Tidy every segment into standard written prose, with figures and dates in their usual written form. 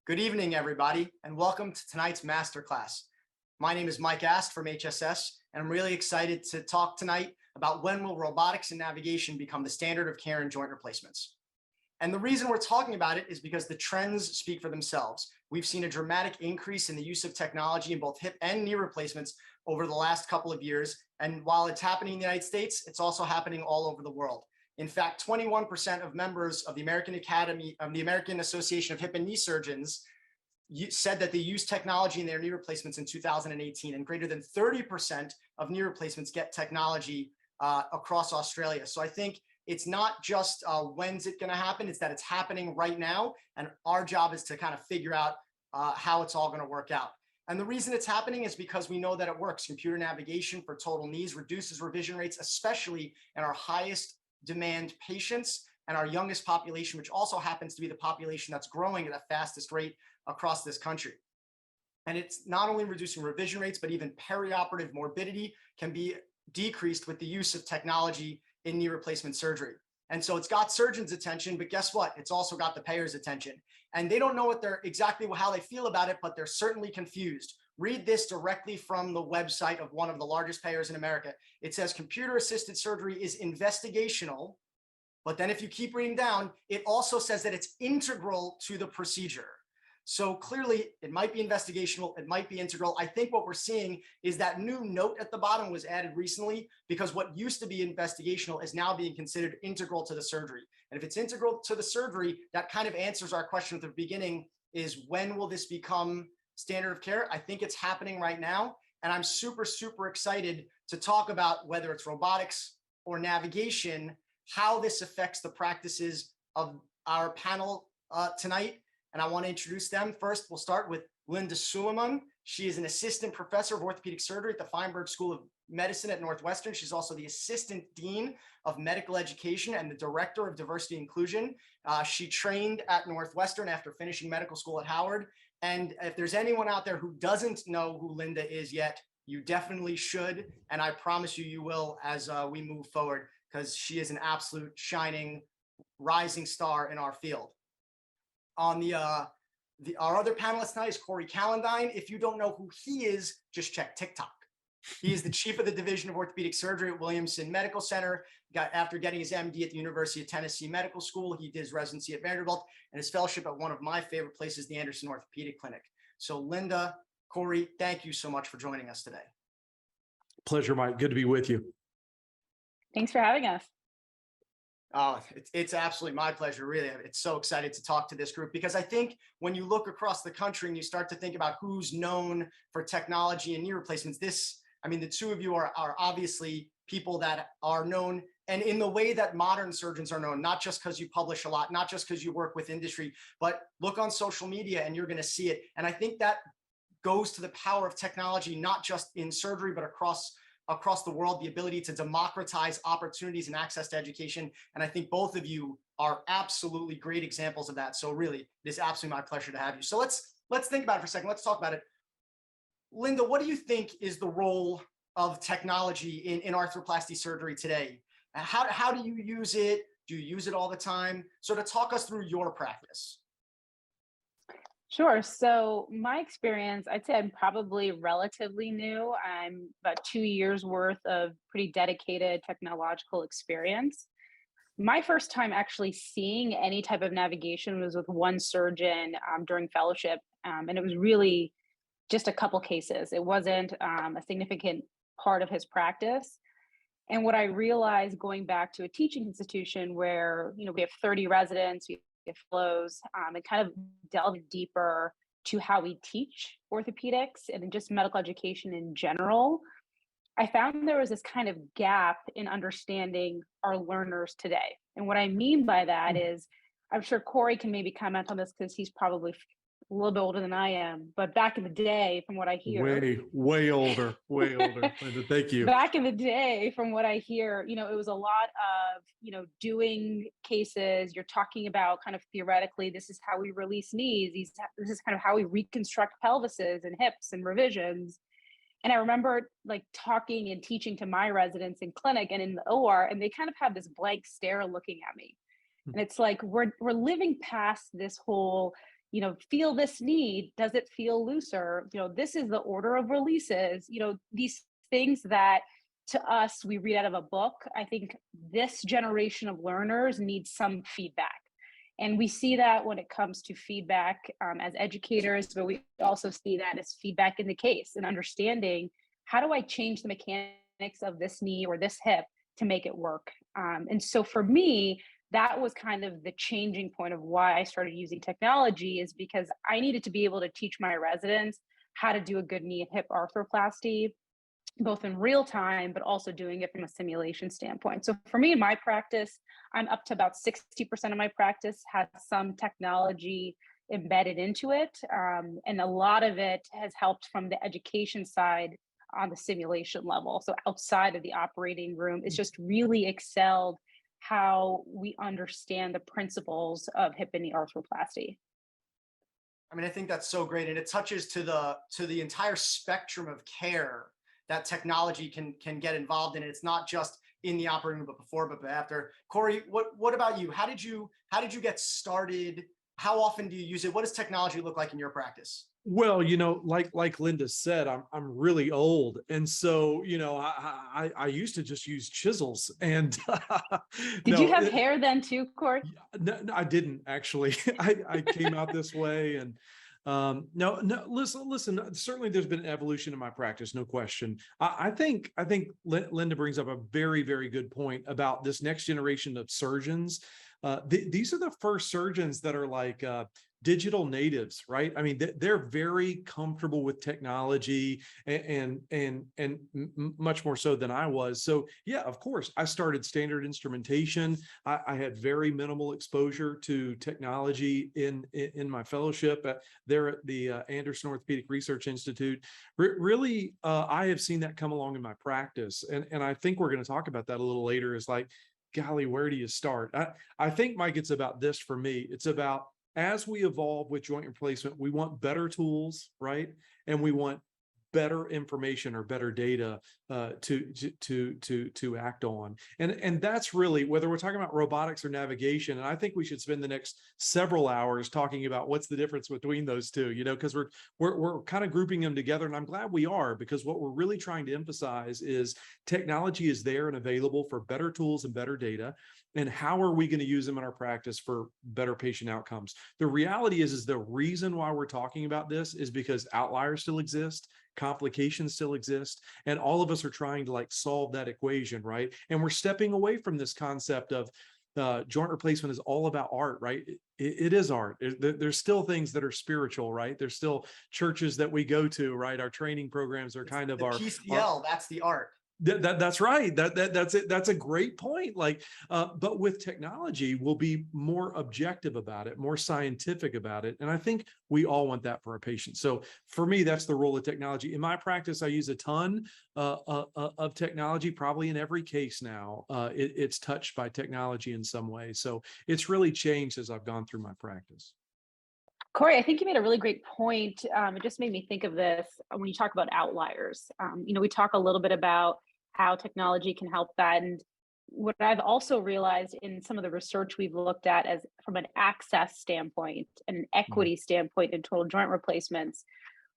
Good evening, everybody, and welcome to tonight's masterclass. My name is Mike Ast from HSS, and I'm really excited to talk tonight about when will robotics and navigation become the standard of care in joint replacements. And the reason we're talking about it is because the trends speak for themselves. We've seen a dramatic increase in the use of technology in both hip and knee replacements over the last couple of years. And while it's happening in the United States, it's also happening all over the world. In fact, 21% of members of the American Association of Hip and Knee Surgeons said that they use technology in their knee replacements in 2018, and greater than 30% of knee replacements get technology across Australia. So I think it's not just when's it going to happen, it's that it's happening right now. And our job is to kind of figure out how it's all going to work out. And the reason it's happening is because we know that it works. Computer navigation for total knees reduces revision rates, especially in our highest demand patients and our youngest population, which also happens to be the population that's growing at the fastest rate across this country. And it's not only reducing revision rates, but even perioperative morbidity can be decreased with the use of technology in knee replacement surgery. And so it's got surgeons' attention, but guess what? It's also got the payers' attention. And they don't know how they feel about it, but they're certainly confused. Read this directly from the website of one of the largest payers in America. It says computer-assisted surgery is investigational, but then if you keep reading down, it also says that it's integral to the procedure. So clearly it might be investigational, it might be integral. I think what we're seeing is that new note at the bottom was added recently because what used to be investigational is now being considered integral to the surgery. And if it's integral to the surgery, that kind of answers our question at the beginning, is when will this become standard of care? I think it's happening right now. And I'm super, super excited to talk about whether it's robotics or navigation, how this affects the practices of our panel tonight. And I want to introduce them. First, we'll start with Linda Suleiman. She is an assistant professor of orthopedic surgery at the Feinberg School of Medicine at Northwestern. She's also the assistant dean of medical education and the director of diversity and inclusion. She trained at Northwestern after finishing medical school at Howard. And if there's anyone out there who doesn't know who Linda is yet, you definitely should. And I promise you, you will as we move forward, because she is an absolute shining, rising star in our field. On our other panelist tonight is Cory Calendine. If you don't know who he is, just check TikTok. He is the chief of the Division of Orthopedic Surgery at Williamson Medical Center. After getting his MD at the University of Tennessee Medical School, he did his residency at Vanderbilt and his fellowship at one of my favorite places, the Anderson Orthopedic Clinic. So Linda, Cory, thank you so much for joining us today. Pleasure, Mike. Good to be with you. Thanks for having us. Oh, it's absolutely my pleasure, really. It's so excited to talk to this group because I think when you look across the country and you start to think about who's known for technology and knee replacements, the two of you are obviously people that are known, and in the way that modern surgeons are known, not just because you publish a lot, not just because you work with industry, but look on social media and you're going to see it. And I think that goes to the power of technology, not just in surgery, but across the world, the ability to democratize opportunities and access to education. And I think both of you are absolutely great examples of that. So really, it is absolutely my pleasure to have you. So let's think about it for a second. Let's talk about it. Linda, what do you think is the role of technology in arthroplasty surgery today? How do you use it? Do you use it all the time? So to talk us through your practice. Sure. So my experience, I'd say I'm probably relatively new. I'm about 2 years worth of pretty dedicated technological experience. My first time actually seeing any type of navigation was with one surgeon during fellowship. And it was really just a couple cases. It wasn't a significant part of his practice. And what I realized going back to a teaching institution where, we have 30 residents, we have fellows, and kind of delve deeper to how we teach orthopedics and just medical education in general, I found there was this kind of gap in understanding our learners today. And what I mean by that is, I'm sure Cory can maybe comment on this because he's probably a little bit older than I am, but back in the day, from what I hear, way older. Thank you. Back in the day, from what I hear, it was a lot of, doing cases. You're talking about kind of theoretically, this is how we release knees. This is kind of how we reconstruct pelvises and hips and revisions. And I remember like talking and teaching to my residents in clinic and in the OR, and they kind of had this blank stare looking at me. And it's like, we're living past this whole, feel this knee, does it feel looser? This is the order of releases, these things that to us we read out of a book. I think this generation of learners needs some feedback. And we see that when it comes to feedback as educators, but we also see that as feedback in the case and understanding, how do I change the mechanics of this knee or this hip to make it work? And so for me, that was kind of the changing point of why I started using technology, is because I needed to be able to teach my residents how to do a good knee and hip arthroplasty, both in real time, but also doing it from a simulation standpoint. So for me, in my practice, I'm up to about 60% of my practice has some technology embedded into it. And a lot of it has helped from the education side on the simulation level. So outside of the operating room, it's just really excelled how we understand the principles of hip and knee arthroplasty. I mean, I think that's so great, and it touches to the entire spectrum of care that technology can get involved in. It's not just in the operating room, but before, but after. Cory, what about you? How did you get started? How often do you use it? What does technology look like in your practice? Well, like Linda said, I'm really old, and so I used to just use chisels, and Did you have hair then too, Cory? no, I didn't actually. I came out this way, and no, listen. Certainly, there's been an evolution in my practice, no question. I think Linda brings up a very, very good point about this next generation of surgeons. These are the first surgeons that are like digital natives, right? I mean, they're very comfortable with technology and much more so than I was. So yeah, of course, I started standard instrumentation. I had very minimal exposure to technology in my fellowship there at the Anderson Orthopedic Research Institute. Really, I have seen that come along in my practice, and I think we're going to talk about that a little later. Is like, golly, where do you start? I think, Mike, it's about this for me. It's about, as we evolve with joint replacement, we want better tools, right? And we want better information or better data to act on. And that's really, whether we're talking about robotics or navigation, and I think we should spend the next several hours talking about what's the difference between those two, because we're kind of grouping them together. And I'm glad we are, because what we're really trying to emphasize is technology is there and available for better tools and better data. And how are we going to use them in our practice for better patient outcomes? The reality is the reason why we're talking about this is because outliers still exist, complications still exist, and all of us are trying to solve that equation, right? And we're stepping away from this concept of joint replacement is all about art, right? It is art. There's still things that are spiritual, right? There's still churches that we go to, right? Our training programs are kind of the PCL, that's the art. That's right. That's it. That's a great point. But with technology, we'll be more objective about it, more scientific about it. And I think we all want that for our patients. So for me, that's the role of technology. In my practice, I use a ton of technology, probably in every case now. It's touched by technology in some way. So it's really changed as I've gone through my practice. Cory, I think you made a really great point. It just made me think of this when you talk about outliers. We talk a little bit about how technology can help that. And what I've also realized in some of the research we've looked at as from an access standpoint and an equity standpoint in total joint replacements,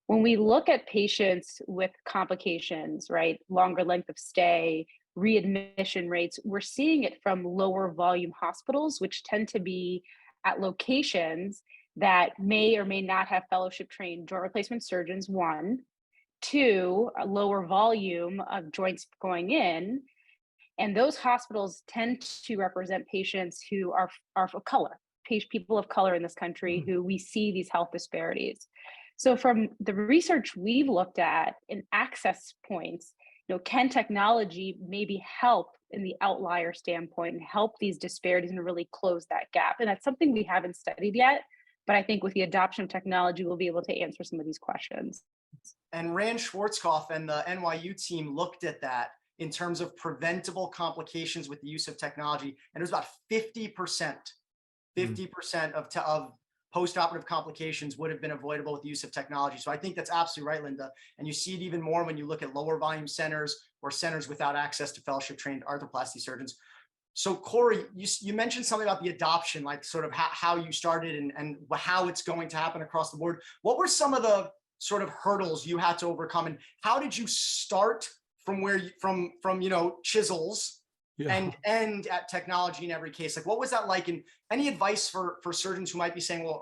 when we look at patients with complications, right, longer length of stay, readmission rates, we're seeing it from lower volume hospitals, which tend to be at locations that may or may not have fellowship trained joint replacement surgeons, one. Two, a lower volume of joints going in. And those hospitals tend to represent patients who are of color, people of color in this country who we see these health disparities. So from the research we've looked at in access points, can technology maybe help in the outlier standpoint and help these disparities and really close that gap? And that's something we haven't studied yet, but I think with the adoption of technology, we'll be able to answer some of these questions. And Rand Schwarzkopf and the NYU team looked at that in terms of preventable complications with the use of technology. And it was about 50% of postoperative complications would have been avoidable with the use of technology. So I think that's absolutely right, Linda. And you see it even more when you look at lower volume centers or centers without access to fellowship trained arthroplasty surgeons. So Cory, you mentioned something about the adoption, like sort of how you started and how it's going to happen across the board. What were some of the sort of hurdles you had to overcome, and how did you start from where you from chisels Yeah. and end at technology in every case? Like, what was that like? And any advice for surgeons who might be saying, well,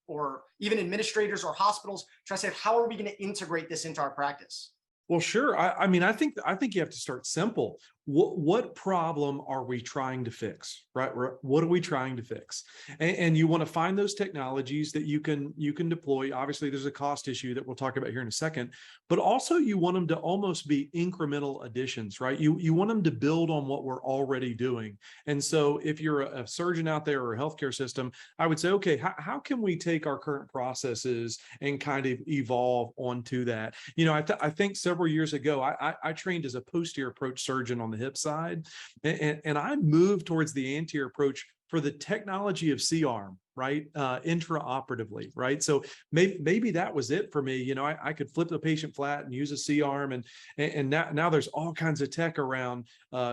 or even administrators or hospitals trying to say, how are we going to integrate this into our practice? Well, sure. I mean, I think you have to start simple. What problem are we trying to fix, right? What are we trying to fix? And you want to find those technologies that you can deploy. Obviously, there's a cost issue that we'll talk about here in a second, but also you want them to almost be incremental additions, right? You want them to build on what we're already doing. And so if you're a surgeon out there or a healthcare system, I would say, okay, how can we take our current processes and kind of evolve onto that? I think several years ago, I trained as a posterior approach surgeon on the hip side, and I moved towards the anterior approach for the technology of C-arm, right? Intraoperatively, right? So maybe that was it for me. I could flip the patient flat and use a C-arm, and now there's all kinds of tech around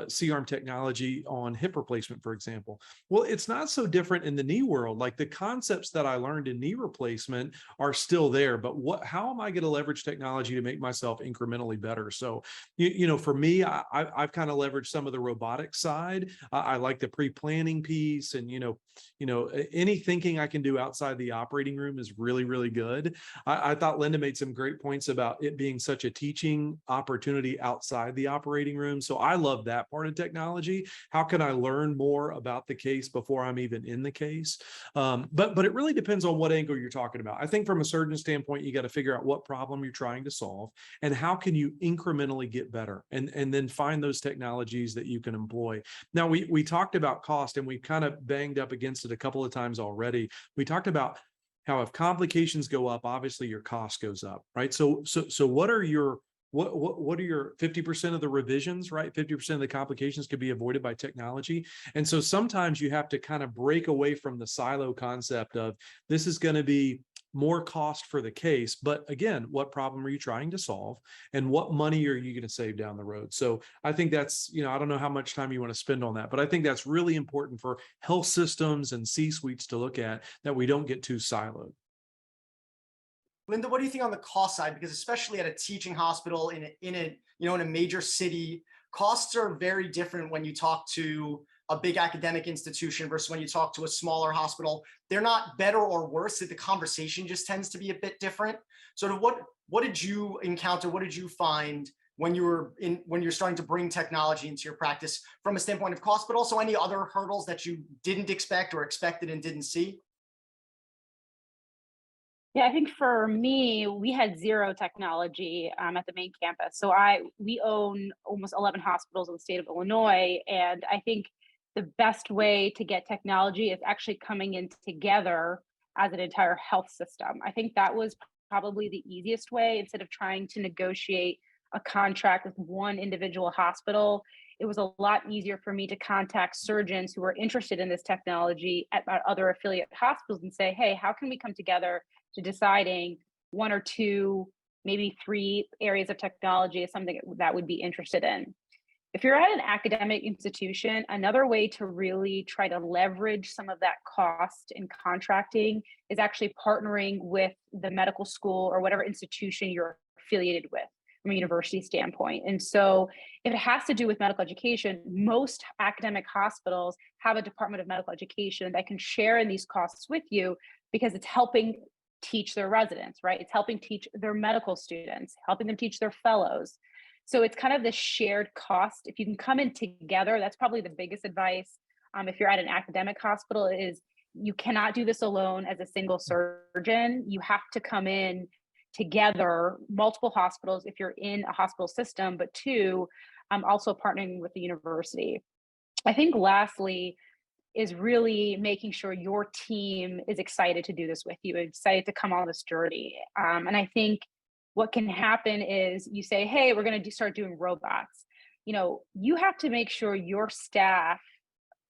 C-arm technology on hip replacement, for example. Well, it's not so different in the knee world. Like the concepts that I learned in knee replacement are still there, but how am I going to leverage technology to make myself incrementally better? So, for me, I've kind of leveraged some of the robotics side. I like the pre-planning piece, and any thinking I can do outside the operating room is really, really good. I thought Linda made some great points about it being such a teaching opportunity outside the operating room. So I love that part of technology. How can I learn more about the case before I'm even in the case? But it really depends on what angle you're talking about. I think from a surgeon standpoint, you got to figure out what problem you're trying to solve and how can you incrementally get better, and then find those technologies that you can employ. Now, we talked about cost, and we kind of banged up against it a couple of times already. We talked about how if complications go up, obviously your cost goes up, right? So what are your 50% of the revisions, right? 50% of the complications could be avoided by technology. And so sometimes you have to kind of break away from the silo concept of this is going to be more cost for the case. But again, what problem are you trying to solve, and what money are you going to save down the road? So I think that's, I don't know how much time you want to spend on that, but I think that's really important for health systems and C-suites to look at, that we don't get too siloed. Linda, what do you think on the cost side? Because especially at a teaching hospital in a major city, costs are very different when you talk to a big academic institution versus when you talk to a smaller hospital. They're not better or worse. The conversation just tends to be a bit different. So what did you encounter? What did you find when you're starting to bring technology into your practice from a standpoint of cost, but also any other hurdles that you didn't expect or expected and didn't see? Yeah, I think for me, we had zero technology at the main campus. So we own almost 11 hospitals in the state of Illinois, and I think the best way to get technology is actually coming in together as an entire health system. I think that was probably the easiest way. Instead of trying to negotiate a contract with one individual hospital, it was a lot easier for me to contact surgeons who were interested in this technology at other affiliate hospitals and say, hey, how can we come together to deciding one or two, maybe three areas of technology is something that would be interested in. If you're at an academic institution, another way to really try to leverage some of that cost in contracting is actually partnering with the medical school or whatever institution you're affiliated with from a university standpoint. And so if it has to do with medical education, most academic hospitals have a Department of Medical Education that can share in these costs with you, because it's helping teach their residents, right? It's helping teach their medical students, helping them teach their fellows. So it's kind of this shared cost. If you can come in together, that's probably the biggest advice. If you're at an academic hospital, is you cannot do this alone as a single surgeon. You have to come in together, multiple hospitals if you're in a hospital system, but two, also partnering with the university. I think lastly is really making sure your team is excited to do this with you, excited to come on this journey. And I think what can happen is you say, hey, we're going to start doing robots. You have to make sure your staff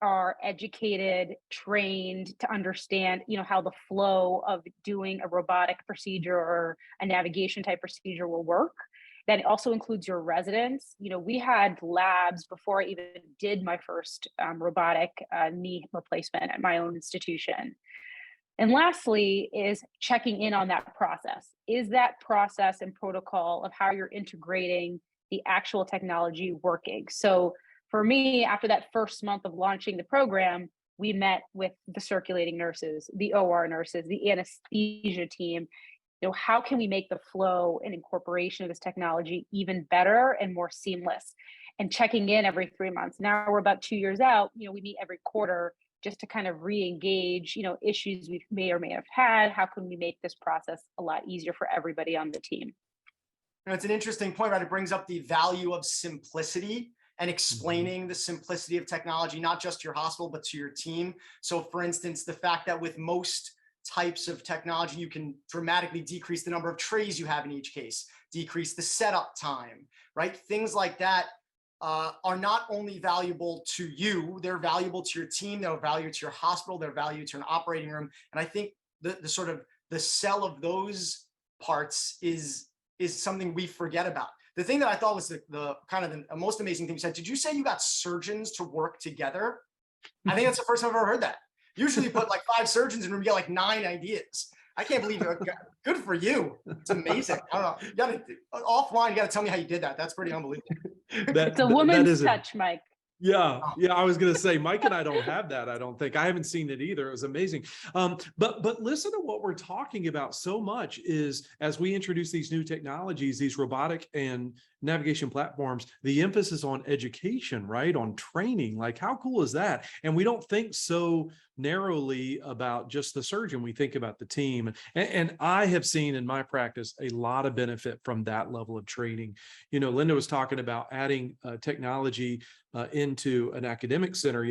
are educated, trained to understand, how the flow of doing a robotic procedure or a navigation type procedure will work. That also includes your residents. We had labs before I even did my first robotic knee replacement at my own institution. And lastly is checking in on that process. Is that process and protocol of how you're integrating the actual technology working? So for me, after that first month of launching the program, we met with the circulating nurses, the OR nurses, the anesthesia team. How can we make the flow and incorporation of this technology even better and more seamless? And checking in every 3 months. Now we're about 2 years out. We meet every quarter just to kind of re-engage, issues we may or may have had. How can we make this process a lot easier for everybody on the team? It's an interesting point, right? It brings up the value of simplicity and explaining the simplicity of technology, not just to your hospital, but to your team. So for instance, the fact that with most types of technology, you can dramatically decrease the number of trays you have in each case, decrease the setup time, right? Things like that are not only valuable to you, they're valuable to your team, they're valuable to your hospital, they're valuable to an operating room. And I think the sort of the sell of those parts is something we forget about. The thing that I thought was the kind of the most amazing thing you said, did you say you got surgeons to work together? I think that's the first time I've ever heard that. Usually you put like 5 surgeons in a room, you get like 9 ideas. I can't believe it. Good for you. It's amazing. I don't know. You gotta offline, you gotta tell me how you did that. That's pretty unbelievable. It's a woman's touch, Mike. Yeah, I was going to say, Mike and I don't have that. I don't think. I haven't seen it either. It was amazing. But listen to what we're talking about so much is as we introduce these new technologies, these robotic and navigation platforms, the emphasis on education, right? On training. Like, how cool is that? And we don't think so narrowly about just the surgeon. We think about the team. And I have seen in my practice a lot of benefit from that level of training. Linda was talking about adding technology into an academic center.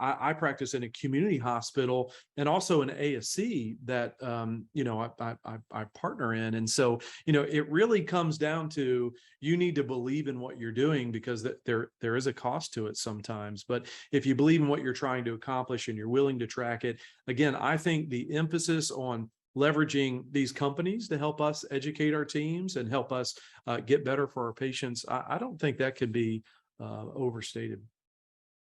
I practice in a community hospital and also an ASC that, I partner in. And so, it really comes down to, you need to believe in what you're doing because there is a cost to it sometimes. But if you believe in what you're trying to accomplish and you're willing to track it, again, I think the emphasis on leveraging these companies to help us educate our teams and help us get better for our patients, I don't think that could be overstated.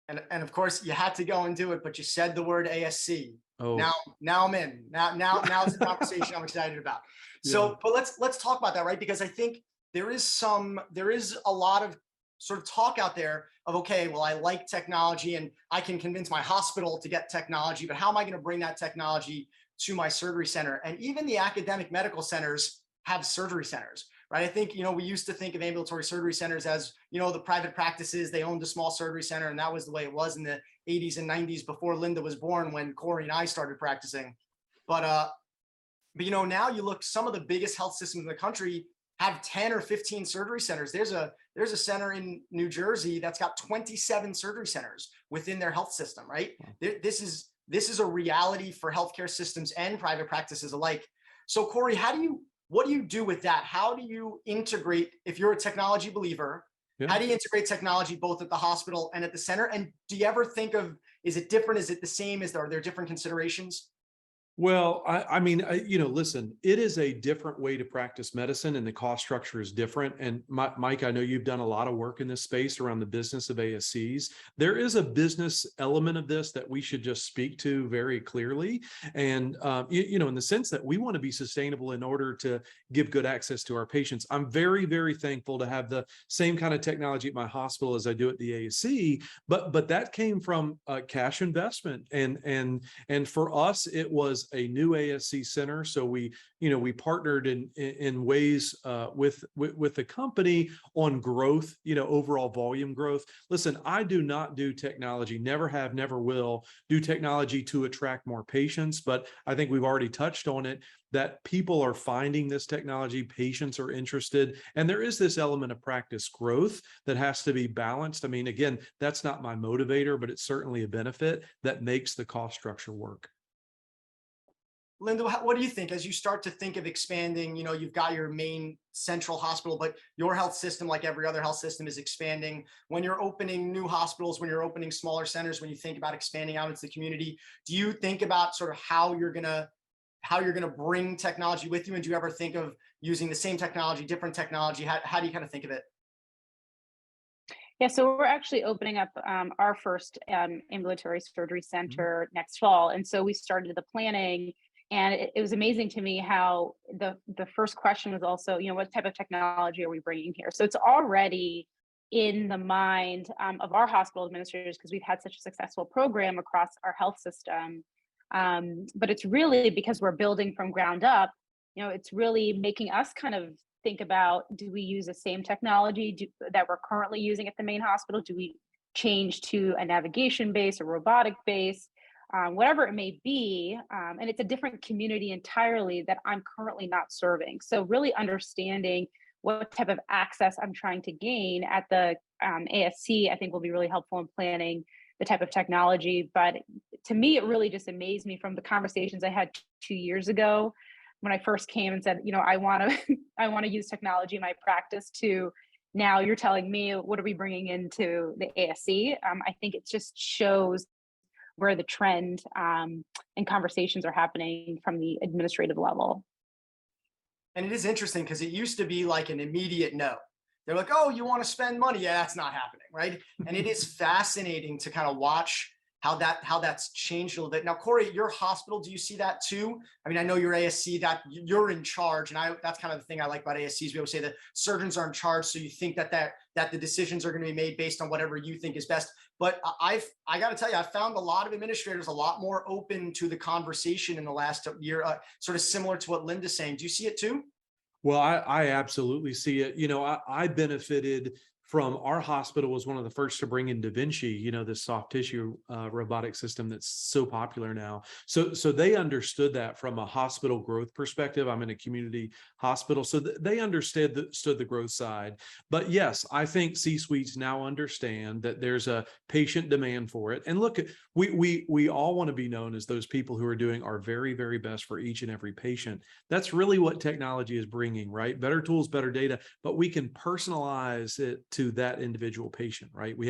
And of course you had to go and do it, but you said the word ASC. Oh, now I'm in. Now's the conversation I'm excited about. So, yeah. but let's talk about that, right? Because I think there is a lot of sort of talk out there of, okay, well, I like technology and I can convince my hospital to get technology, but how am I going to bring that technology to my surgery center? And even the academic medical centers have surgery centers, right? I think, we used to think of ambulatory surgery centers as, the private practices, they owned a small surgery center. And that was the way it was in the 80s and 90s before Linda was born, when Cory and I started practicing. But now you look, some of the biggest health systems in the country have 10 or 15 surgery centers. There's a center in New Jersey that's got 27 surgery centers within their health system, right? This is a reality for healthcare systems and private practices alike. So Cory, what do you do with that? How do you integrate, if you're a technology believer, how do you integrate technology both at the hospital and at the center? And do you ever think of, is it different? Is it the same? Are there different considerations? Well, listen, it is a different way to practice medicine and the cost structure is different. And Mike, I know you've done a lot of work in this space around the business of ASCs. There is a business element of this that we should just speak to very clearly. And, in the sense that we want to be sustainable in order to give good access to our patients. I'm very, very thankful to have the same kind of technology at my hospital as I do at the ASC, but that came from cash investment. And for us, it was a new ASC center. So we partnered in ways with the company on growth, overall volume growth. Listen, I do not do technology, never have, never will do technology to attract more patients. But I think we've already touched on it, that people are finding this technology, patients are interested, and there is this element of practice growth that has to be balanced. I mean, again, that's not my motivator, but it's certainly a benefit that makes the cost structure work. Linda, what do you think as you start to think of expanding? You've got your main central hospital, but your health system, like every other health system, is expanding. When you're opening new hospitals, when you're opening smaller centers, when you think about expanding out into the community, do you think about sort of how you're going to how you're going to bring technology with you? And do you ever think of using the same technology, different technology? How do you kind of think of it? Yeah, so we're actually opening up our first ambulatory surgery Mhm. center next fall, and so we started the planning. And it was amazing to me how the first question was also, what type of technology are we bringing here? So it's already in the mind of our hospital administrators because we've had such a successful program across our health system. But it's really because we're building from ground up. It's really making us kind of think about, do we use the same technology that we're currently using at the main hospital? Do we change to a navigation base, a robotic base, whatever it may be? And it's a different community entirely that I'm currently not serving. So really understanding what type of access I'm trying to gain at the ASC, I think will be really helpful in planning the type of technology. But to me, it really just amazed me from the conversations I had 2 years ago when I first came and said, I want to I want to use technology in my practice, to now you're telling me what are we bringing into the ASC. I think it just shows where the trend and conversations are happening from the administrative level. And it is interesting because it used to be like an immediate no. They're like, oh, you want to spend money? Yeah, that's not happening, right? And it is fascinating to kind of watch how that's changed a little bit. Now, Cory, your hospital, do you see that too? I mean, I know your ASC, that you're in charge, and that's kind of the thing I like about ASCs. We always say that surgeons are in charge, so you think that the decisions are going to be made based on whatever you think is best. But I got to tell you, I've found a lot of administrators a lot more open to the conversation in the last year, sort of similar to what Linda's saying. Do you see it too? Well, I absolutely see it. I benefited from, our hospital was one of the first to bring in Da Vinci, this soft tissue robotic system that's so popular now. So they understood that from a hospital growth perspective. I'm in a community hospital, so they understood the growth side. But yes, I think C-suites now understand that there's a patient demand for it. And look, we all want to be known as those people who are doing our very, very best for each and every patient. That's really what technology is bringing, right? Better tools, better data, but we can personalize it to that individual patient, right? We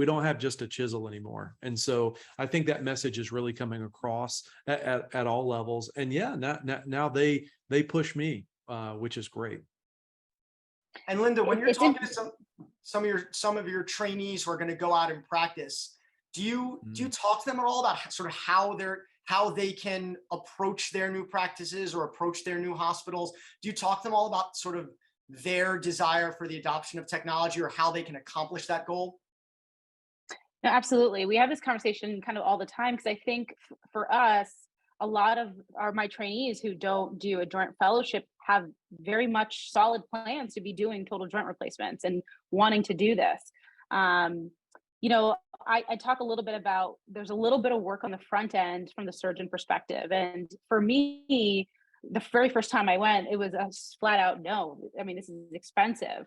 don't have just a chisel anymore. And so I think that message is really coming across at all levels. And yeah, now they push me, which is great. And Linda, when you're It's talking to some of your trainees who are going to go out and practice, do you talk to them at all about sort of how they can approach their new practices or approach their new hospitals? Do you talk to them all about sort of their desire for the adoption of technology or how they can accomplish that goal? No, absolutely. We have this conversation kind of all the time because I think for us, a lot of my trainees who don't do a joint fellowship have very much solid plans to be doing total joint replacements and wanting to do this. Um, I talk a little bit about, there's a little bit of work on the front end from the surgeon perspective. And for me, the very first time I went, it was a flat out no. I mean, this is expensive.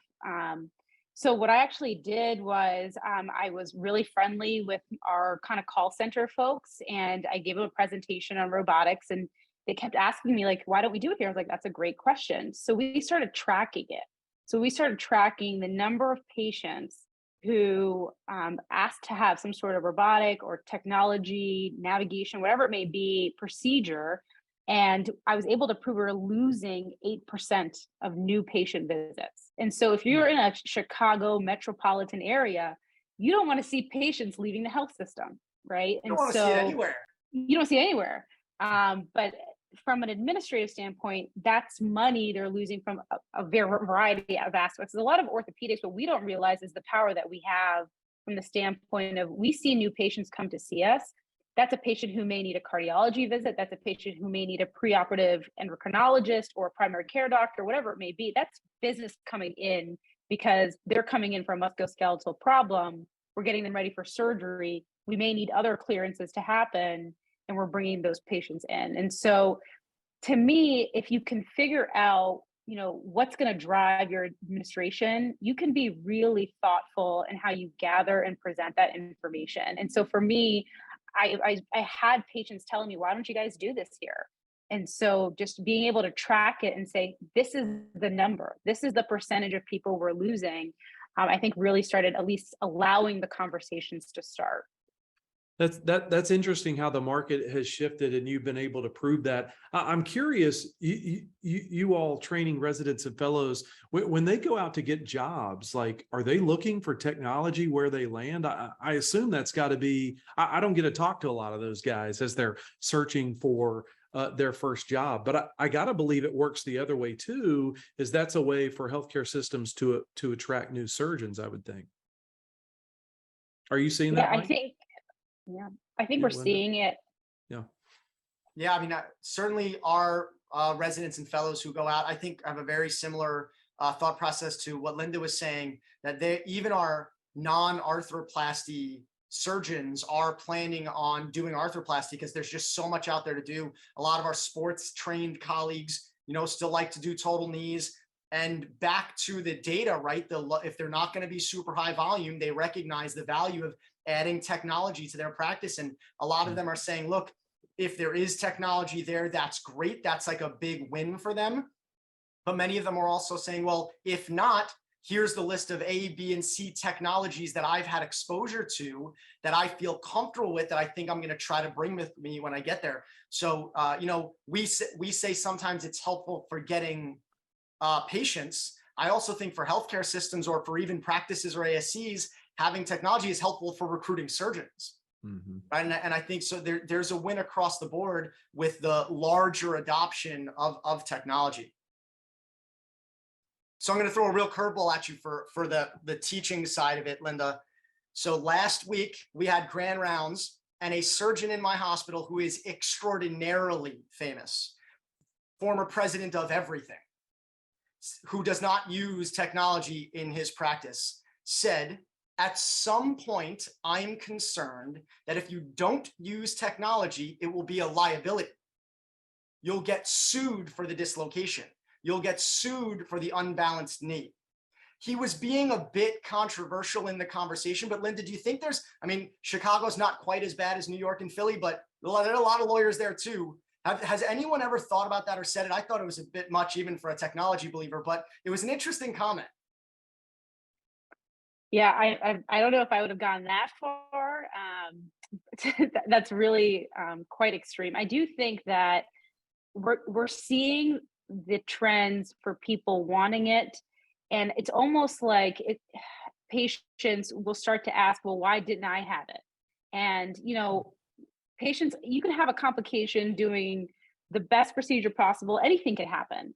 So what I actually did was I was really friendly with our kind of call center folks, and I gave them a presentation on robotics, and they kept asking me like, why don't we do it here? I was like, that's a great question. So we started tracking it. So we started tracking the number of patients who asked to have some sort of robotic or technology, navigation, whatever it may be, procedure. And I was able to prove we were losing 8% of new patient visits. And so if you're in a Chicago metropolitan area, you don't want to see patients leaving the health system, right? You don't And want to see it so anywhere. you don't see it anywhere. But from an administrative standpoint, that's money they're losing from a variety of aspects. There's a lot of orthopedics, but we don't realize is the power that we have from the standpoint of, we see new patients come to see us. That's a patient who may need a cardiology visit. That's a patient who may need a preoperative endocrinologist or a primary care doctor, whatever it may be. That's business coming in because they're coming in for a musculoskeletal problem. We're getting them ready for surgery. We may need other clearances to happen, and we're bringing those patients in. And so to me, if you can figure out, what's going to drive your administration, you can be really thoughtful in how you gather and present that information. And so for me, I had patients telling me, why don't you guys do this here? And so just being able to track it and say, this is the number, this is the percentage of people we're losing, I think really started at least allowing the conversations to start. That's interesting how the market has shifted, and you've been able to prove that. I'm curious, you all training residents and fellows, when they go out to get jobs, like, are they looking for technology where they land? I assume that's got to be. I don't get to talk to a lot of those guys as they're searching for their first job, but I got to believe it works the other way too. Is that's a way for healthcare systems to attract new surgeons? I would think. Are you seeing Yeah, that, Mike? yeah, I think Yeah, we're Linda? seeing it. Yeah. Yeah, I mean, certainly our residents and fellows who go out, I think have a very similar thought process to what Linda was saying, that they, even our non-arthroplasty surgeons are planning on doing arthroplasty because there's just so much out there to do. A lot of our sports trained colleagues, still like to do total knees. And back to the data, right? If they're not going to be super high volume, they recognize the value of adding technology to their practice. And a lot of them are saying, look, if there is technology there, that's great. That's like a big win for them. But many of them are also saying, well, if not, here's the list of A, B, and C technologies that I've had exposure to that I feel comfortable with, that I think I'm going to try to bring with me when I get there. So, we say sometimes it's helpful for getting patients. I also think for healthcare systems, or for even practices or ASCs, having technology is helpful for recruiting surgeons. Mm-hmm. Right? And I think so there's a win across the board with the larger adoption of technology. So I'm going to throw a real curveball at you for the teaching side of it, Linda. So last week we had grand rounds, and a surgeon in my hospital who is extraordinarily famous, former president of everything, who does not use technology in his practice, said, at some point, I'm concerned that if you don't use technology, it will be a liability. You'll get sued for the dislocation. You'll get sued for the unbalanced knee. He was being a bit controversial in the conversation, but Linda, do you think Chicago's not quite as bad as New York and Philly, but there are a lot of lawyers there too. Has anyone ever thought about that or said it? I thought it was a bit much even for a technology believer, but it was an interesting comment. Yeah, I don't know if I would have gone that far. That's really quite extreme. I do think that we're seeing the trends for people wanting it, and it's almost like patients will start to ask, well, why didn't I have it? And patients, you can have a complication doing the best procedure possible. Anything could happen.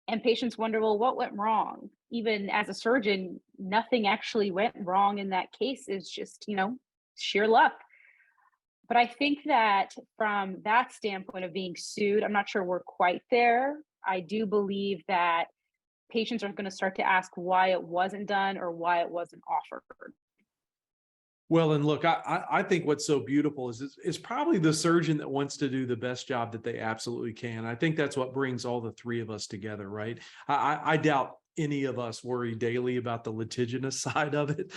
And patients wonder, well, what went wrong? Even as a surgeon, nothing actually went wrong in that case. It's just, sheer luck. But I think that from that standpoint of being sued, I'm not sure we're quite there. I do believe that patients are going to start to ask why it wasn't done or why it wasn't offered. Well, and look, I think what's so beautiful is probably the surgeon that wants to do the best job that they absolutely can. I think that's what brings all the three of us together, right? I doubt any of us worry daily about the litigious side of it,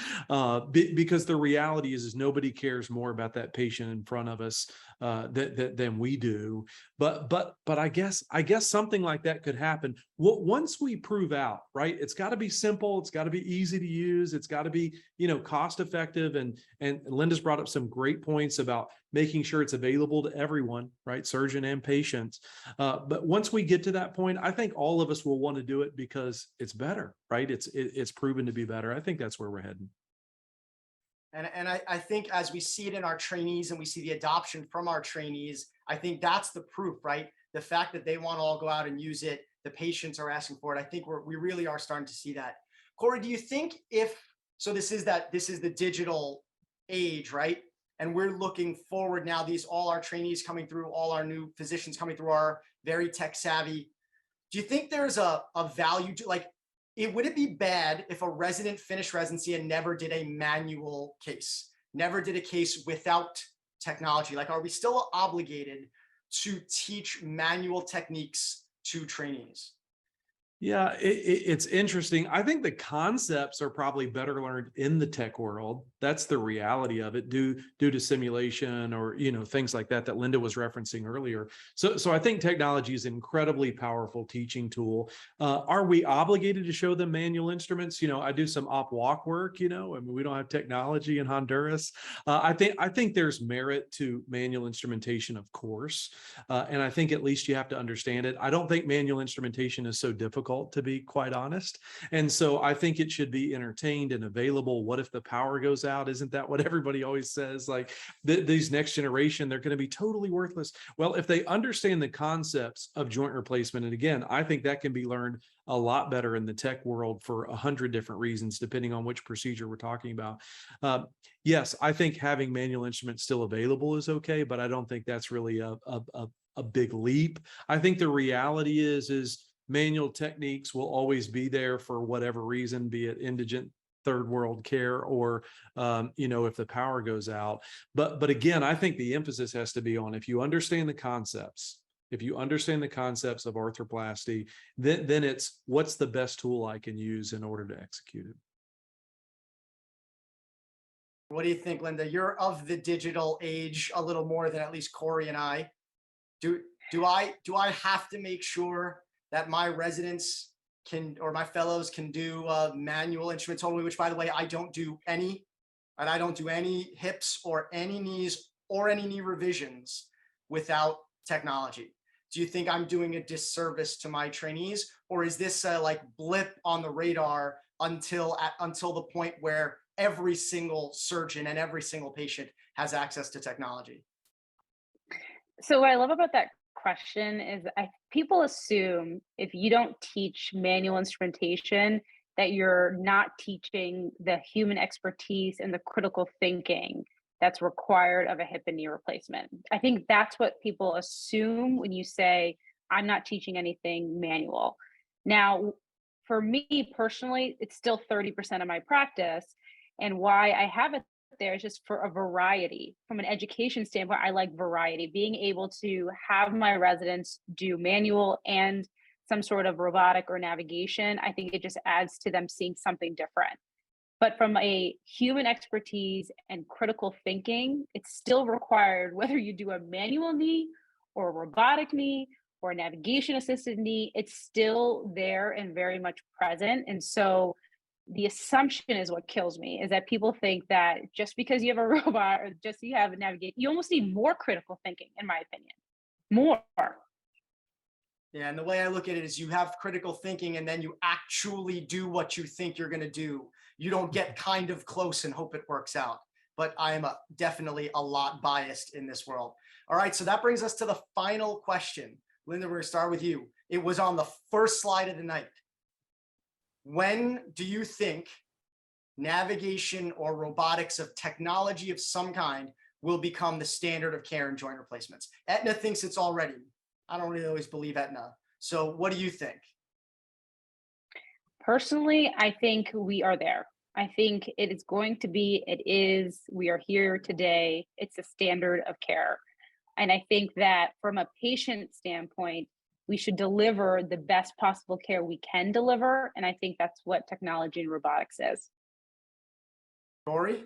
because the reality is nobody cares more about that patient in front of us than we do. But I guess something like that could happen once we prove out, right? It's got to be simple. It's got to be easy to use. It's got to be cost effective. And Linda's brought up some great points about making sure it's available to everyone, right? Surgeon and patients. But once we get to that point, I think all of us will want to do it because it's better, right? It's proven to be better. I think that's where we're heading. And I think as we see it in our trainees and we see the adoption from our trainees, I think that's the proof, right? The fact that they want to all go out and use it, the patients are asking for it. I think we really are starting to see that. Cory, do you think this is the digital age, right? And we're looking forward now, all our trainees coming through, all our new physicians coming through are very tech savvy. Do you think there's a value to, would it be bad if a resident finished residency and never did a manual case, never did a case without technology? Are we still obligated to teach manual techniques to trainees? Yeah, it's interesting. I think the concepts are probably better learned in the tech world. That's the reality of it, due to simulation or things like that that Linda was referencing earlier. So I think technology is an incredibly powerful teaching tool. Are we obligated to show them manual instruments? I do some op walk work. I mean, we don't have technology in Honduras. I think there's merit to manual instrumentation, of course, and I think at least you have to understand it. I don't think manual instrumentation is so difficult, to be quite honest. And so I think it should be entertained and available. What if the power goes out? Isn't that what everybody always says? Like these next generation, they're going to be totally worthless. Well, if they understand the concepts of joint replacement, and again, I think that can be learned a lot better in the tech world for 100 different reasons, depending on which procedure we're talking about. Yes, I think having manual instruments still available is okay, but I don't think that's really a big leap. I think the reality is manual techniques will always be there for whatever reason, be it indigent third world care or if the power goes out. But again, I think the emphasis has to be on, if you understand the concepts, of arthroplasty, then it's what's the best tool I can use in order to execute it. What do you think, Linda? You're of the digital age a little more than at least Cory and I. Do I have to make sure that my residents can, or my fellows can do manual instrument only, which by the way, I don't do any, and I don't do any hips or any knees or any knee revisions without technology. Do you think I'm doing a disservice to my trainees, or is this a like blip on the radar until the point where every single surgeon and every single patient has access to technology? So what I love about that question is people assume if you don't teach manual instrumentation that you're not teaching the human expertise and the critical thinking that's required of a hip and knee replacement. I think that's what people assume when you say, I'm not teaching anything manual. Now, for me personally, it's still 30% of my practice. And why I have it there is just for a variety. From an education standpoint, I like variety, being able to have my residents do manual and some sort of robotic or navigation. I think it just adds to them seeing something different. But from a human expertise and critical thinking, it's still required whether you do a manual knee or a robotic knee or a navigation assisted knee, it's still there and very much present. And so the assumption is what kills me, is that people think that just because you have a robot or just you have a navigate, you almost need more critical thinking, in my opinion. More. Yeah, and the way I look at it is you have critical thinking and then you actually do what you think you're going to do. You don't get kind of close and hope it works out. But I am definitely a lot biased in this world. All right, so that brings us to the final question. Linda, we're going to start with you. It was on the first slide of the night. When do you think navigation or robotics of technology of some kind will become the standard of care in joint replacements? Aetna thinks it's already. I don't really always believe Aetna. So what do you think? Personally, I think we are there. I think it is going to be, it is, we are here today. It's a standard of care. And I think that from a patient standpoint, we should deliver the best possible care we can deliver. And I think that's what technology and robotics is. Cory?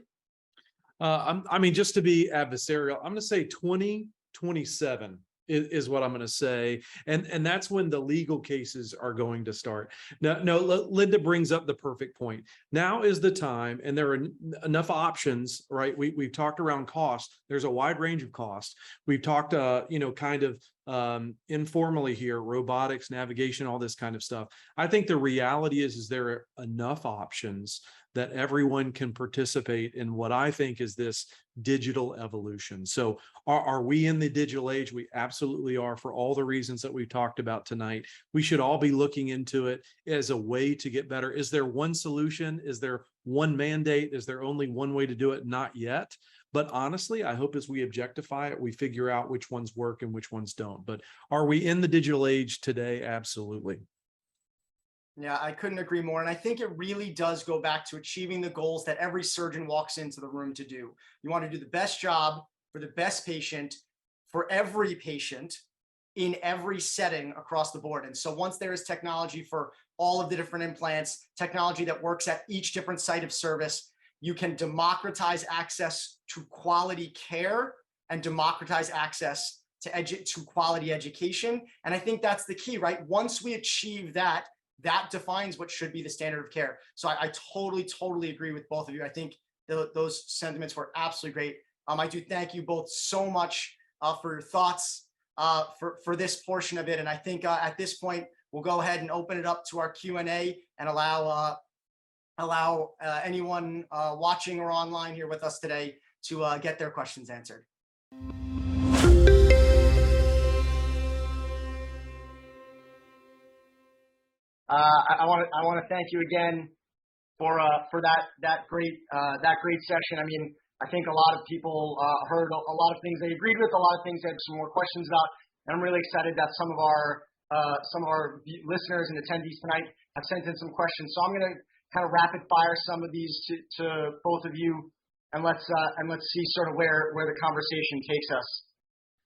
I mean, just to be adversarial, I'm going to say 2027 is what I'm going to say. And that's when the legal cases are going to start. No, Linda brings up the perfect point. Now is the time, and there are enough options, right? We've talked around cost. There's a wide range of cost. We've talked, kind of informally here, robotics, navigation, all this kind of stuff. I think the reality is there are enough options that everyone can participate in what I think is this digital evolution. So are we in the digital age? We absolutely are, for all the reasons that we've talked about tonight. We should all be looking into it as a way to get better. Is there one solution? Is there one mandate? Is there only one way to do it? Not yet. But honestly, I hope as we objectify it, we figure out which ones work and which ones don't. But are we in the digital age today? Absolutely. Yeah, I couldn't agree more. And I think it really does go back to achieving the goals that every surgeon walks into the room to do. You want to do the best job for the best patient, for every patient, in every setting across the board. And so once there is technology for all of the different implants, technology that works at each different site of service, you can democratize access to quality care and democratize access to quality education. And I think that's the key, right? Once we achieve that, that defines what should be the standard of care. So I totally agree with both of you. I think those sentiments were absolutely great. I do thank you both so much for your thoughts for this portion of it. And I think at this point, we'll go ahead and open it up to our Q&A and allow anyone watching or online here with us today to get their questions answered. I want to thank you again for that great session. I mean, I think a lot of people heard a lot of things they agreed with, a lot of things they had some more questions about, and I'm really excited that some of our listeners and attendees tonight have sent in some questions. So I'm going to kind of rapid fire some of these to both of you, and let's see sort of where the conversation takes us.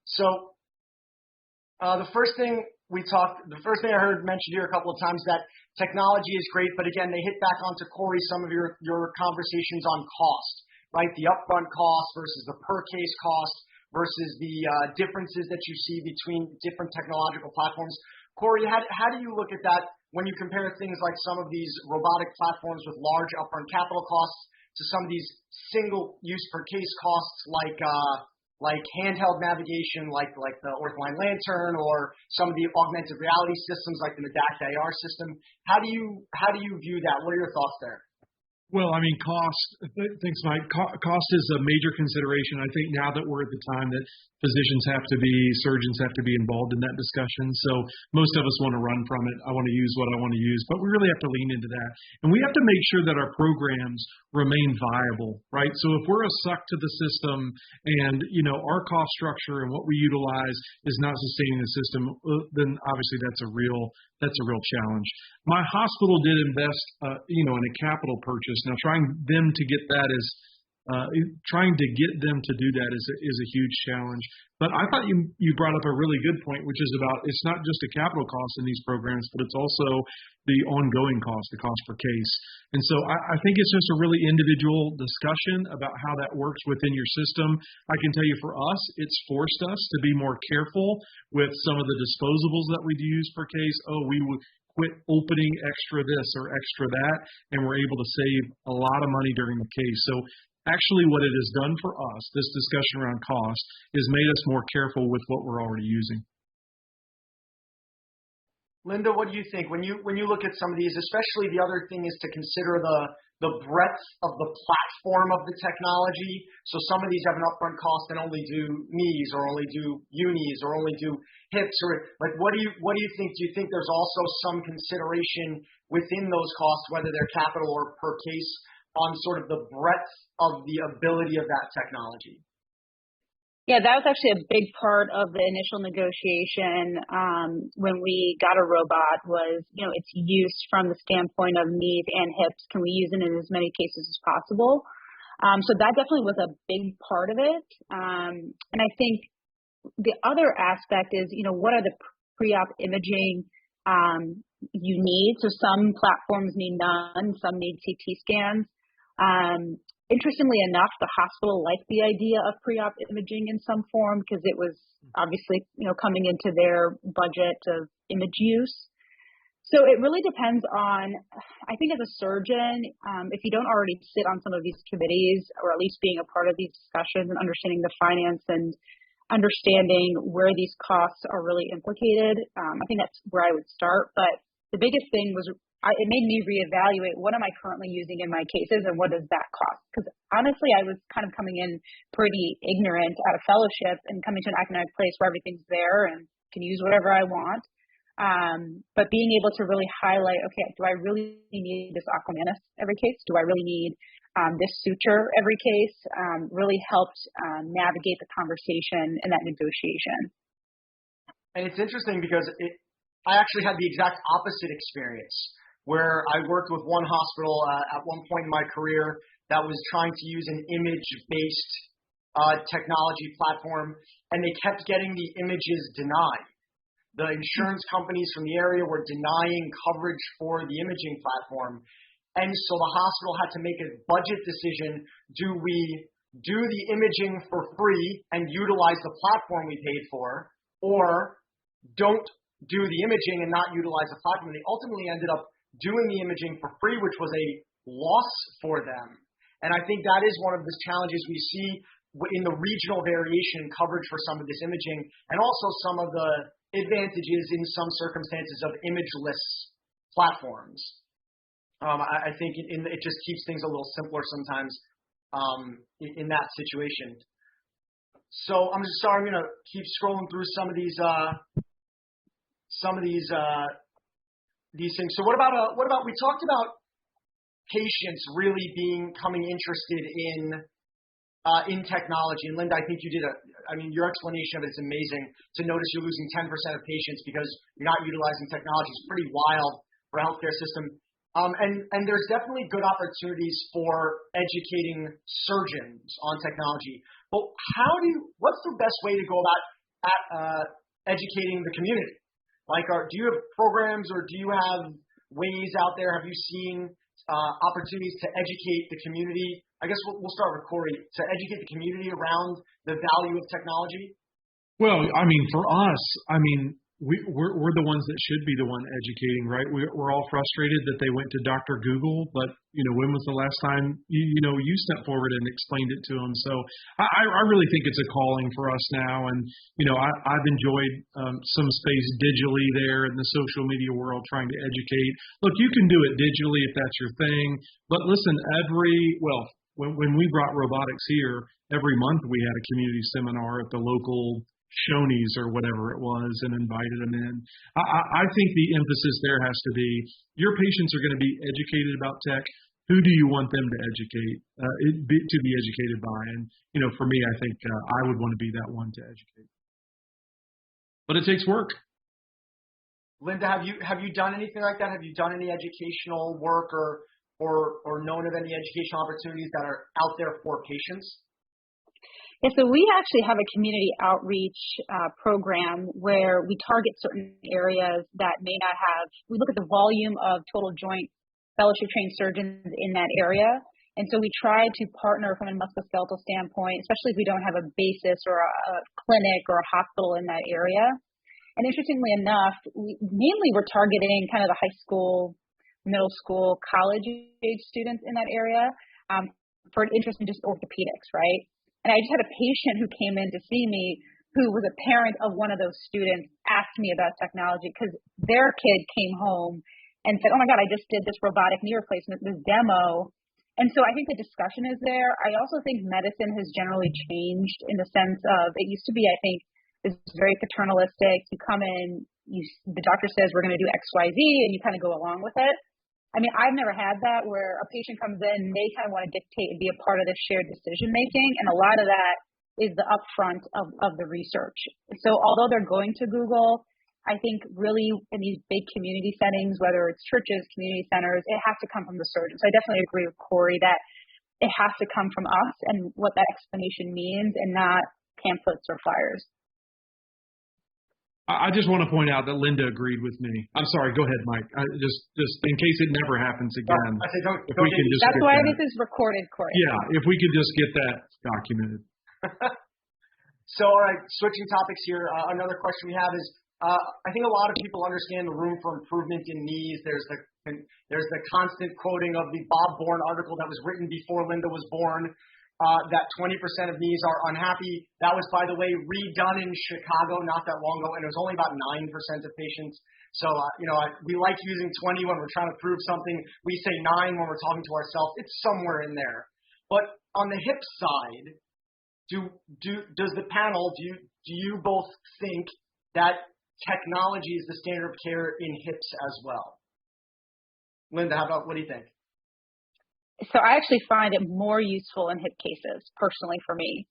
So the first thing I heard mentioned here a couple of times, that technology is great, but again, they hit back onto Cory some of your conversations on cost, right? The upfront cost versus the per case cost versus the differences that you see between different technological platforms. Cory, how do you look at that when you compare things like some of these robotic platforms with large upfront capital costs to some of these single use per case costs like handheld navigation, like the Ortholine Lantern, or some of the augmented reality systems like the Medact AR system? How do you view that? What are your thoughts there? Well, I mean, thanks, Mike. Cost is a major consideration. I think now that we're at the time that surgeons have to be involved in that discussion. So most of us want to run from it. I want to use what I want to use, but we really have to lean into that. And we have to make sure that our programs remain viable, right? So if we're a suck to the system and, our cost structure and what we utilize is not sustaining the system, then obviously that's a real challenge. My hospital did invest, in a capital purchase. Now trying to get them to do that is a huge challenge. But I thought you brought up a really good point, which is about, it's not just a capital cost in these programs, but it's also the ongoing cost, the cost per case. And so I think it's just a really individual discussion about how that works within your system. I can tell you for us, it's forced us to be more careful with some of the disposables that we use per case. We would quit opening extra this or extra that, and we're able to save a lot of money during the case. So actually what it has done for us, this discussion around cost, is made us more careful with what we're already using. Linda, what do you think when you look at some of these? Especially the other thing is to consider the breadth of the platform of the technology. So some of these have an upfront cost and only do knees, or only do unis, or only do hips, or like what do you think? Do you think there's also some consideration within those costs, whether they're capital or per case, on sort of the breadth of the ability of that technology? Yeah, that was actually a big part of the initial negotiation when we got a robot was, its use from the standpoint of knees and hips. Can we use it in as many cases as possible? So that definitely was a big part of it. And I think the other aspect is, what are the pre-op imaging you need? So some platforms need none, some need CT scans. Interestingly enough, the hospital liked the idea of pre-op imaging in some form because it was obviously, coming into their budget of image use. So it really depends on, I think as a surgeon, if you don't already sit on some of these committees, or at least being a part of these discussions and understanding the finance and understanding where these costs are really implicated, I think that's where I would start. But the biggest thing was it made me reevaluate what am I currently using in my cases and what does that cost? Because honestly, I was kind of coming in pretty ignorant out of fellowship and coming to an academic place where everything's there and can use whatever I want. But being able to really highlight, okay, do I really need this aquamanus every case? Do I really need this suture every case? Really helped navigate the conversation and that negotiation. And it's interesting because I actually had the exact opposite experience, where I worked with one hospital at one point in my career that was trying to use an image-based technology platform, and they kept getting the images denied. the insurance companies from the area were denying coverage for the imaging platform. And so the hospital had to make a budget decision. Do we do the imaging for free and utilize the platform we paid for, or don't do the imaging and not utilize the platform? They ultimately ended up doing the imaging for free, which was a loss for them. And I think that is one of the challenges we see in the regional variation in coverage for some of this imaging, and also some of the advantages in some circumstances of imageless platforms. I think it just keeps things a little simpler sometimes in that situation. So I'm going to keep scrolling through some of these things. So what about we talked about patients really coming interested in technology. And Linda, I think you did your explanation of it is amazing. To notice you're losing 10% of patients because you're not utilizing technology is pretty wild for a healthcare system. And there's definitely good opportunities for educating surgeons on technology. But what's the best way to go about educating the community? Do you have programs, or do you have ways out there? Have you seen opportunities to educate the community? I guess we'll start with Cory, to educate the community around the value of technology. Well, for us, we're the ones that should be the one educating, right? We're all frustrated that they went to Dr. Google, but when was the last time you stepped forward and explained it to them? So I really think it's a calling for us now, and I've enjoyed some space digitally there in the social media world trying to educate. Look, you can do it digitally if that's your thing, but listen, when we brought robotics here, every month we had a community seminar at the local Shoney's or whatever it was, and invited them in. I think the emphasis there has to be, your patients are going to be educated about tech. Who do you want them to educate, to be educated by? And, for me, I think I would want to be that one to educate. But it takes work. Linda, have you done anything like that? Have you done any educational work or known of any educational opportunities that are out there for patients? Yeah, so we actually have a community outreach program where we target certain areas that may not have, we look at the volume of total joint fellowship trained surgeons in that area. And so we try to partner from a musculoskeletal standpoint, especially if we don't have a basis or a clinic or a hospital in that area. And interestingly enough, we're targeting kind of the high school, middle school, college age students in that area for an interest in just orthopedics, right? And I just had a patient who came in to see me who was a parent of one of those students, asked me about technology because their kid came home and said, oh my God, I just did this robotic knee replacement, this demo. And so I think the discussion is there. I also think medicine has generally changed in the sense of, it used to be, I think, this very paternalistic. You come in, the doctor says we're going to do X, Y, Z, and you kind of go along with it. I've never had that where a patient comes in and they kind of want to dictate and be a part of the shared decision making. And a lot of that is the upfront of the research. So although they're going to Google, I think really in these big community settings, whether it's churches, community centers, it has to come from the surgeon. So I definitely agree with Cory that it has to come from us and what that explanation means, and not pamphlets or flyers. I just want to point out that Linda agreed with me. I'm sorry. Go ahead, Mike. Just in case it never happens again. That's why this is recorded, Cory. Yeah, if we could just get that documented. So, all right, switching topics here. Another question we have is, I think a lot of people understand the room for improvement in knees. There's the constant quoting of the Bob Bourne article that was written before Linda was born. That 20% of knees are unhappy. That was, by the way, redone in Chicago not that long ago, and it was only about 9% of patients. So, we like using 20 when we're trying to prove something. We say 9 when we're talking to ourselves. It's somewhere in there. But on the hip side, does the panel, do you both think that technology is the standard of care in hips as well? Linda, what do you think? So I actually find it more useful in hip cases, personally, for me.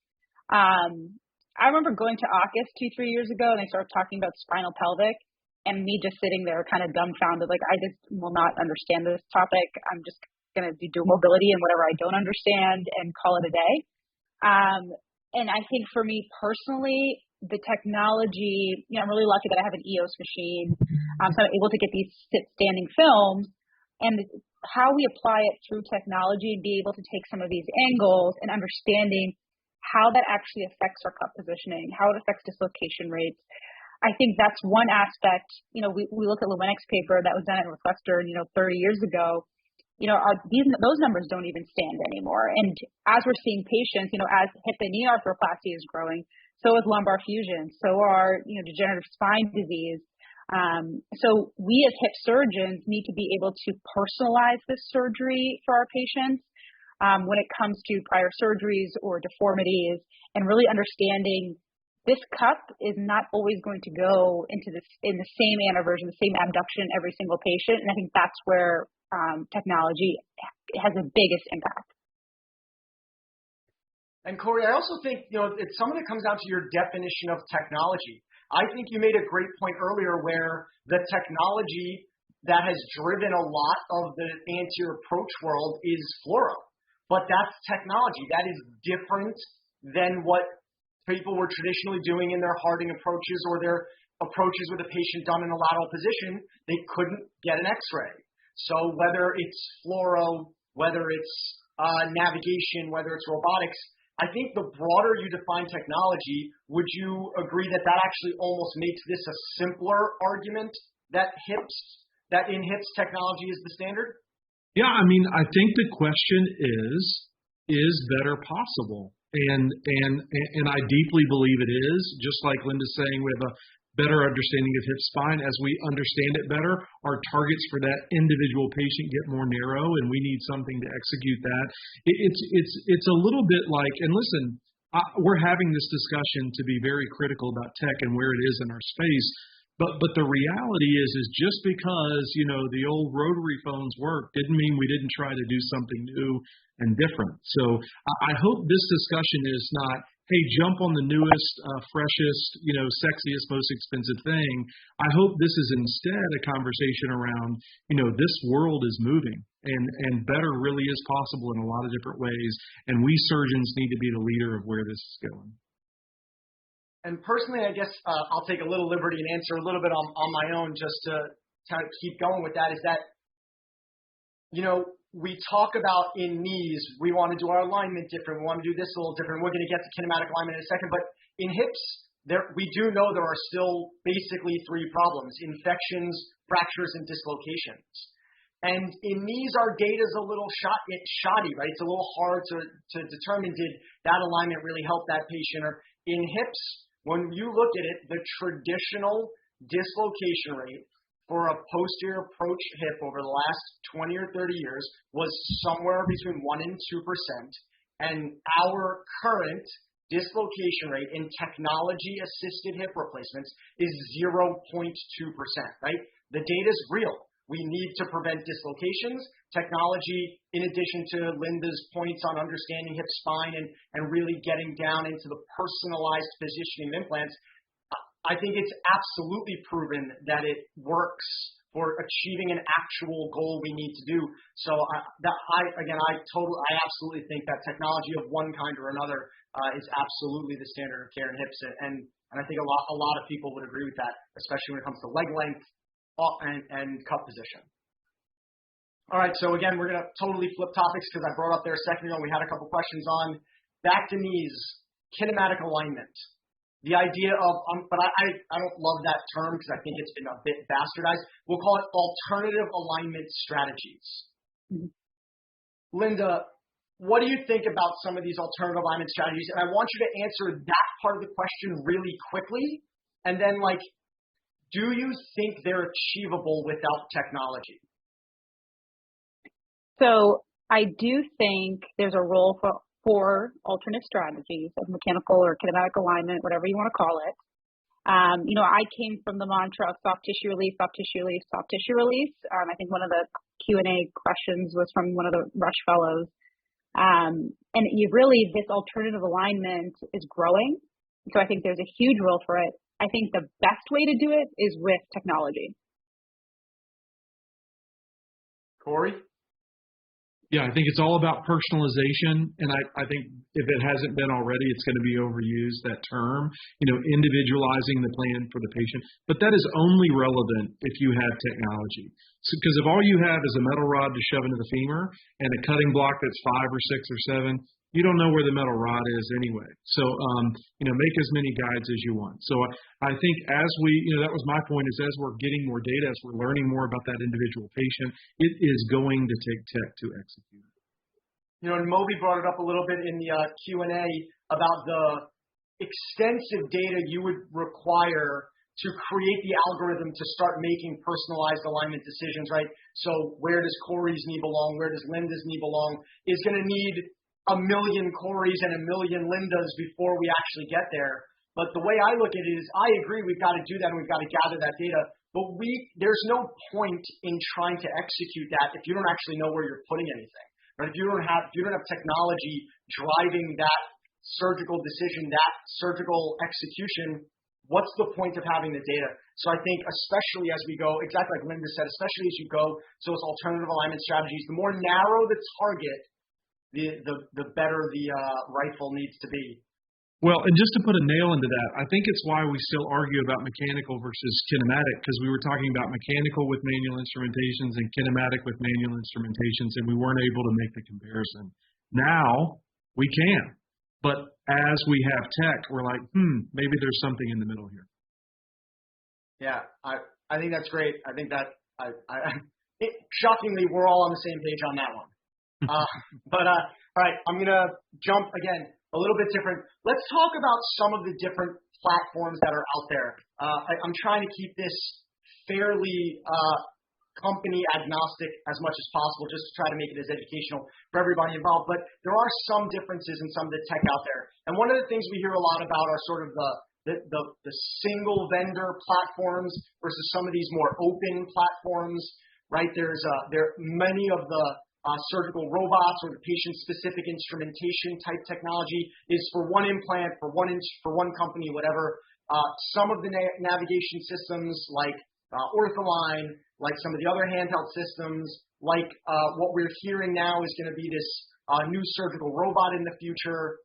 I remember going to AUKUS 2-3 years ago, and they started talking about spinal pelvic, and me just sitting there kind of dumbfounded, like, I just will not understand this topic. I'm just going to do dual mobility and whatever I don't understand and call it a day. And I think for me personally, the technology, I'm really lucky that I have an EOS machine. So I'm able to get these standing films, and how we apply it through technology and be able to take some of these angles and understanding how that actually affects our cup positioning, how it affects dislocation rates. I think that's one aspect. We look at Lumenix paper that was done at Northwestern, 30 years ago. Those numbers don't even stand anymore. And as we're seeing patients, as hip and knee arthroplasty is growing, so is lumbar fusion, so are degenerative spine disease. So we as hip surgeons need to be able to personalize this surgery for our patients when it comes to prior surgeries or deformities, and really understanding this cup is not always going to go in the same anteversion, the same abduction every single patient. And I think that's where technology has the biggest impact. And Cory, I also think, some of it comes down to your definition of technology. I think you made a great point earlier where the technology that has driven a lot of the anterior approach world is fluoro. But that's technology. That is different than what people were traditionally doing in their Harding approaches or their approaches with a patient done in a lateral position. They couldn't get an x-ray. So whether it's fluoro, whether it's navigation, whether it's robotics, I think the broader you define technology, would you agree that that actually almost makes this a simpler argument that in hips technology is the standard? Yeah, I mean, I think the question is better possible? And I deeply believe it is. Just like Linda's saying, we have a better understanding of hip spine. As we understand it better, our targets for that individual patient get more narrow, and we need something to execute that. It's a little bit like, and listen, we're having this discussion to be very critical about tech and where it is in our space. But the reality is just because, the old rotary phones work didn't mean we didn't try to do something new and different. So I hope this discussion is not, hey, jump on the newest, freshest, sexiest, most expensive thing. I hope this is instead a conversation around, this world is moving and better really is possible in a lot of different ways. And we surgeons need to be the leader of where this is going. And personally, I guess I'll take a little liberty and answer a little bit on my own just to kind of keep going with that, is that, we talk about in knees, we want to do our alignment different. We want to do this a little different. We're going to get to kinematic alignment in a second. But in hips, we do know there are still basically three problems: infections, fractures, and dislocations. And in knees, our data is a little shoddy, right? It's a little hard to determine, did that alignment really help that patient? Or in hips, when you look at it, the traditional dislocation rate for a posterior approach hip over the last 20 or 30 years was somewhere between 1% and 2%. And our current dislocation rate in technology-assisted hip replacements is 0.2%, right? The data is real. We need to prevent dislocations. Technology, in addition to Linda's points on understanding hip spine and really getting down into the personalized positioning of implants, I think it's absolutely proven that it works for achieving an actual goal we need to do. So I absolutely think that technology of one kind or another is absolutely the standard of care in hips. And I think a lot of people would agree with that, especially when it comes to leg length and cup position. All right, so again, we're going to totally flip topics because I brought up there a second ago. We had a couple questions on back to knees, kinematic alignment. The idea of, but I don't love that term because I think it's been a bit bastardized. We'll call it alternative alignment strategies. Mm-hmm. Linda, what do you think about some of these alternative alignment strategies? And I want you to answer that part of the question really quickly. And then, do you think they're achievable without technology? So I do think there's a role for alternate strategies of mechanical or kinematic alignment, whatever you want to call it. I came from the mantra of soft tissue release, soft tissue release, soft tissue release. I think one of the Q&A questions was from one of the Rush Fellows. And this alternative alignment is growing. So I think there's a huge role for it. I think the best way to do it is with technology. Cory? Yeah, I think it's all about personalization. And I think if it hasn't been already, it's going to be overused, that term, individualizing the plan for the patient. But that is only relevant if you have technology. Because if all you have is a metal rod to shove into the femur and a cutting block that's 5 or 6 or 7, you don't know where the metal rod is anyway. So, make as many guides as you want. So I think as we, that was my point, is as we're getting more data, as we're learning more about that individual patient, it is going to take tech to execute. And Moby brought it up a little bit in the Q&A about the extensive data you would require to create the algorithm to start making personalized alignment decisions, right? So where does Cory's knee belong? Where does Linda's knee belong? Is going to need a million Corys and a million Lindas before we actually get there. But the way I look at it is, I agree we've got to do that and we've got to gather that data. But there's no point in trying to execute that if you don't actually know where you're putting anything. Right? If you don't have technology driving that surgical decision, that surgical execution, what's the point of having the data? So I think especially as we go, exactly like Linda said, especially as you go to those alternative alignment strategies, the more narrow the target, the better the rifle needs to be. Well, and just to put a nail into that, I think it's why we still argue about mechanical versus kinematic, because we were talking about mechanical with manual instrumentations and kinematic with manual instrumentations, and we weren't able to make the comparison. Now we can, but as we have tech, we're like, maybe there's something in the middle here. Yeah, I think that's great. I think that shockingly, we're all on the same page on that one. All right, I'm going to jump again, a little bit different. Let's talk about some of the different platforms that are out there. I'm trying to keep this fairly company agnostic as much as possible, just to try to make it as educational for everybody involved. But there are some differences in some of the tech out there. And one of the things we hear a lot about are sort of the single vendor platforms versus some of these more open platforms, right? There many of the surgical robots or the patient-specific instrumentation type technology is for one implant, for one company, whatever. Some of the navigation systems like Ortholine, like some of the other handheld systems, like what we're hearing now is going to be this new surgical robot in the future,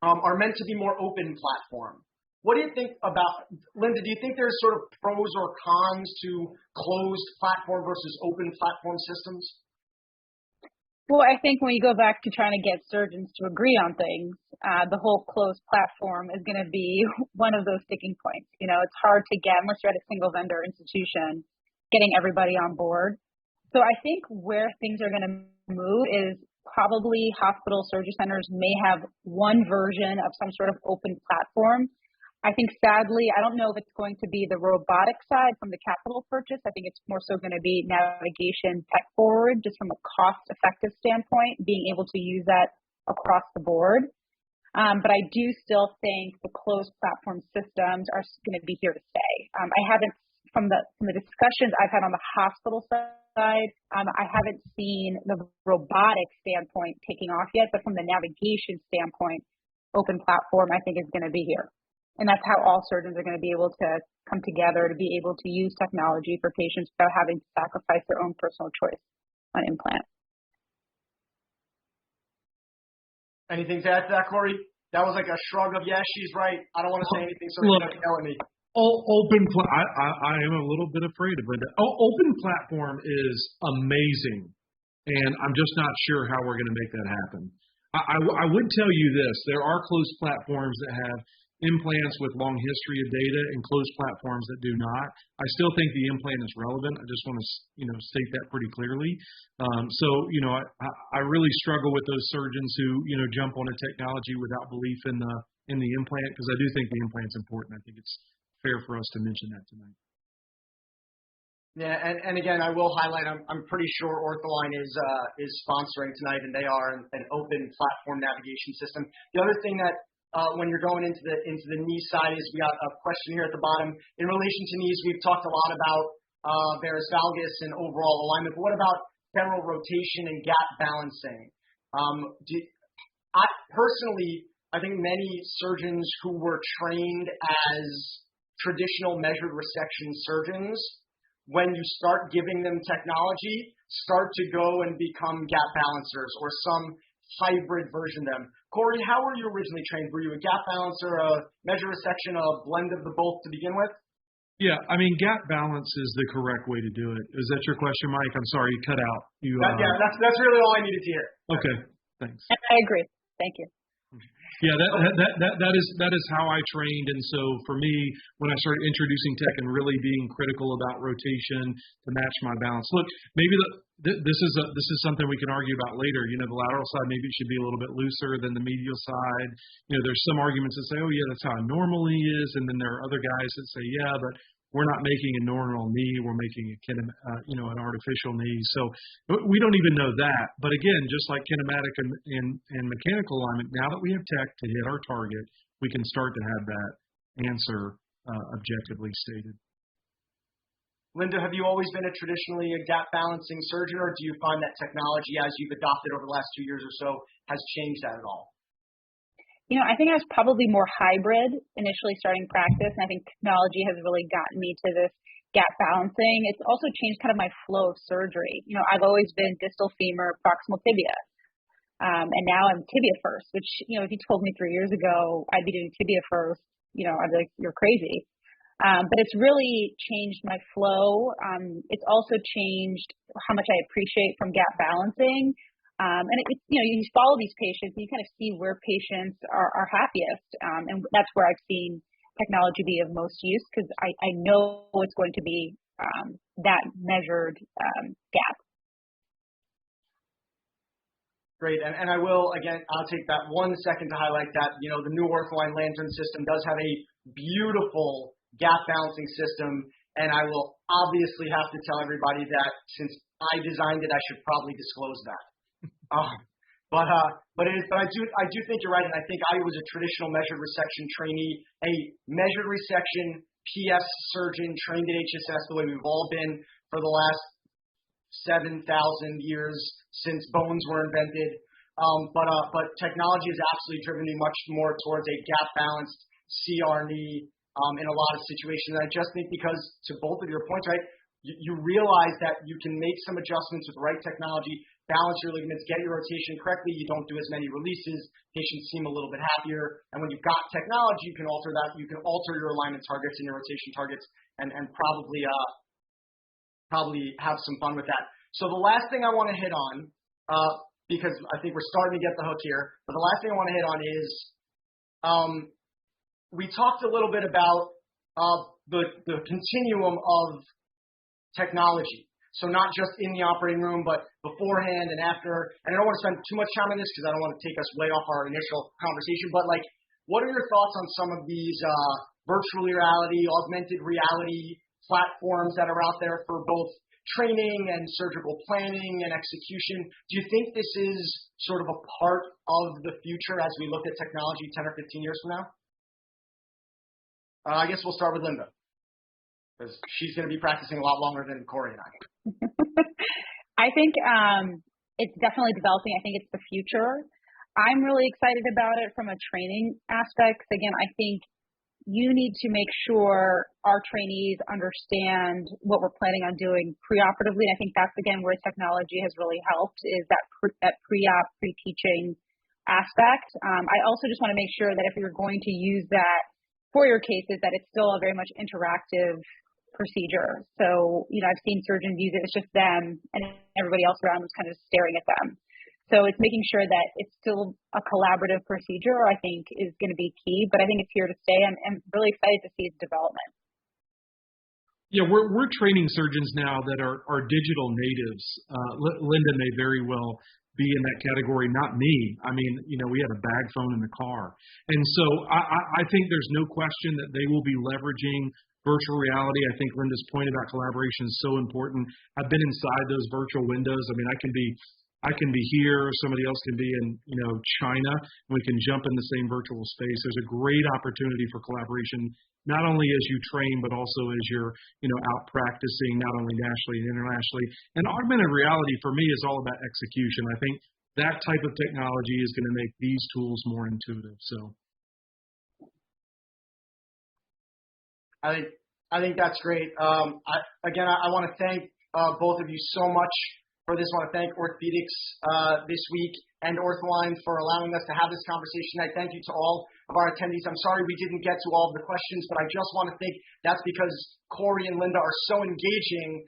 are meant to be more open platform. What do you think about, Linda, do you think there's sort of pros or cons to closed platform versus open platform systems? Well, I think when you go back to trying to get surgeons to agree on things, the whole closed platform is going to be one of those sticking points. It's hard to get, unless you're at a single vendor institution, getting everybody on board. So I think where things are going to move is probably hospital surgery centers may have one version of some sort of open platform. I think sadly, I don't know if it's going to be the robotic side from the capital purchase. I think it's more so going to be navigation tech forward, just from a cost effective standpoint, being able to use that across the board. But I do still think the closed platform systems are going to be here to stay. I haven't, from the discussions I've had on the hospital side, I haven't seen the robotic standpoint taking off yet, but from the navigation standpoint, open platform I think is going to be here. And that's how all surgeons are going to be able to come together to be able to use technology for patients without having to sacrifice their own personal choice on implant. Anything to add to that, Cory? That was like a shrug of, yes, she's right. I don't want to say anything, so you're not yelling at me. I am a little bit afraid of it. Open platform is amazing, and I'm just not sure how we're going to make that happen. I would tell you this. There are closed platforms that have implants with long history of data and closed platforms that do not. I still think the implant is relevant. I just want to, state that pretty clearly. I really struggle with those surgeons who, jump on a technology without belief in the implant, because I do think the implant's important. I think it's fair for us to mention that tonight. Yeah, and again, I will highlight, I'm pretty sure Ortholine is sponsoring tonight, and they are an open platform navigation system. The other thing that when you're going into the knee side is, we got a question here at the bottom. In relation to knees, we've talked a lot about varus valgus and overall alignment, but what about femoral rotation and gap balancing? I think many surgeons who were trained as traditional measured resection surgeons when you start giving them technology start to go and become gap balancers or some hybrid version of them. Cory, how were you originally trained? Were you a gap balancer, a measure resection, a blend of the both to begin with? Yeah, I mean, gap balance is the correct way to do it. Is that your question, Mike? I'm sorry, you cut out. Yeah, that's really all I needed to hear. Okay, thanks. I agree. Thank you. Yeah, that is how I trained, and so for me, when I started introducing tech and really being critical about rotation to match my balance. Look, maybe this is something we can argue about later. You know, the lateral side maybe it should be a little bit looser than the medial side. You know, there's some arguments that say, oh yeah, that's how it normally is, and then there are other guys that say, yeah, but we're not making a normal knee, we're making an artificial knee. So we don't even know that. But again, just like kinematic and mechanical alignment, now that we have tech to hit our target, we can start to have that answer objectively stated. Linda, have you always been traditionally a gap balancing surgeon, or do you find that technology, as you've adopted over the last 2 years or so, has changed that at all? You know, I think I was probably more hybrid initially starting practice, and I think technology has really gotten me to this gap balancing. It's also changed kind of my flow of surgery. You know, I've always been distal femur, proximal tibia, and now I'm tibia first, which, you know, if you told me 3 years ago I'd be doing tibia first, you know, I'd be like, you're crazy. But it's really changed my flow. It's also changed how much I appreciate from gap balancing. And it's, you know, you follow these patients and you kind of see where patients are happiest. And that's where I've seen technology be of most use, because I know it's going to be that measured gap. Great. And I will, again, I'll take that 1 second to highlight that, you know, the new Ortholine Lantern system does have a beautiful gap balancing system. And I will obviously have to tell everybody that since I designed it, I should probably disclose that. But I do think you're right, and I think I was a traditional measured resection trainee, a measured resection PS surgeon trained at HSS the way we've all been for the last 7,000 years since bones were invented. But technology has absolutely driven me much more towards a gap balanced CR knee in a lot of situations. And I just think because to both of your points, right, you realize that you can make some adjustments with the right technology, balance your ligaments, get your rotation correctly. You don't do as many releases. Patients seem a little bit happier. And when you've got technology, you can alter that. You can alter your alignment targets and your rotation targets, and probably have some fun with that. So the last thing I want to hit on, because I think we're starting to get the hook here, but the last thing I want to hit on is we talked a little bit about the continuum of technology. So not just in the operating room, but beforehand and after. And I don't want to spend too much time on this because I don't want to take us way off our initial conversation. But like, what are your thoughts on some of these virtual reality, augmented reality platforms that are out there for both training and surgical planning and execution? Do you think this is sort of a part of the future as we look at technology 10 or 15 years from now? I guess we'll start with Linda, because she's going to be practicing a lot longer than Cory and I. I think it's definitely developing. I think it's the future. I'm really excited about it from a training aspect. Again, I think you need to make sure our trainees understand what we're planning on doing preoperatively. And I think that's, again, where technology has really helped, is that pre-op, pre-teaching aspect. I also just want to make sure that if you're going to use that for your cases, that it's still a very much interactive procedure. So, you know, I've seen surgeons use it, it's just them and everybody else around is kind of staring at them. So it's making sure that it's still a collaborative procedure, I think, is going to be key. But I think it's here to stay. I'm really excited to see its development. Yeah, we're training surgeons now that are digital natives. Linda may very well be in that category, not me. I mean, you know, we had a bag phone in the car. And so I think there's no question that they will be leveraging virtual reality. I think Linda's point about collaboration is so important. I've been inside those virtual windows. I mean, I can be here, somebody else can be in, you know, China, and we can jump in the same virtual space. There's a great opportunity for collaboration, not only as you train, but also as you're, you know, out practicing, not only nationally and internationally. And augmented reality for me is all about execution. I think that type of technology is going to make these tools more intuitive. So I think that's great. I want to thank both of you so much for this. I want to thank Orthopedics this week and Ortholine for allowing us to have this conversation. I thank you to all of our attendees. I'm sorry we didn't get to all of the questions, but I just want to think that's because Cory and Linda are so engaging.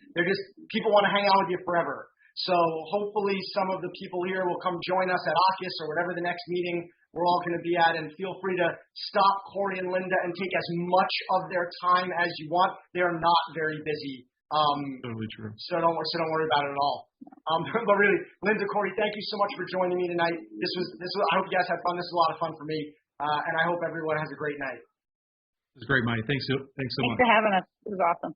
People want to hang out with you forever. So hopefully some of the people here will come join us at AUKUS or whatever the next meeting we're all going to be at, and feel free to stop Cory and Linda and take as much of their time as you want. They are not very busy. Totally true. So don't worry about it at all. But really, Linda, Cory, thank you so much for joining me tonight. I hope you guys had fun. This was a lot of fun for me. And I hope everyone has a great night. It was great, Mike. Thanks so much. Thanks for having us. It was awesome.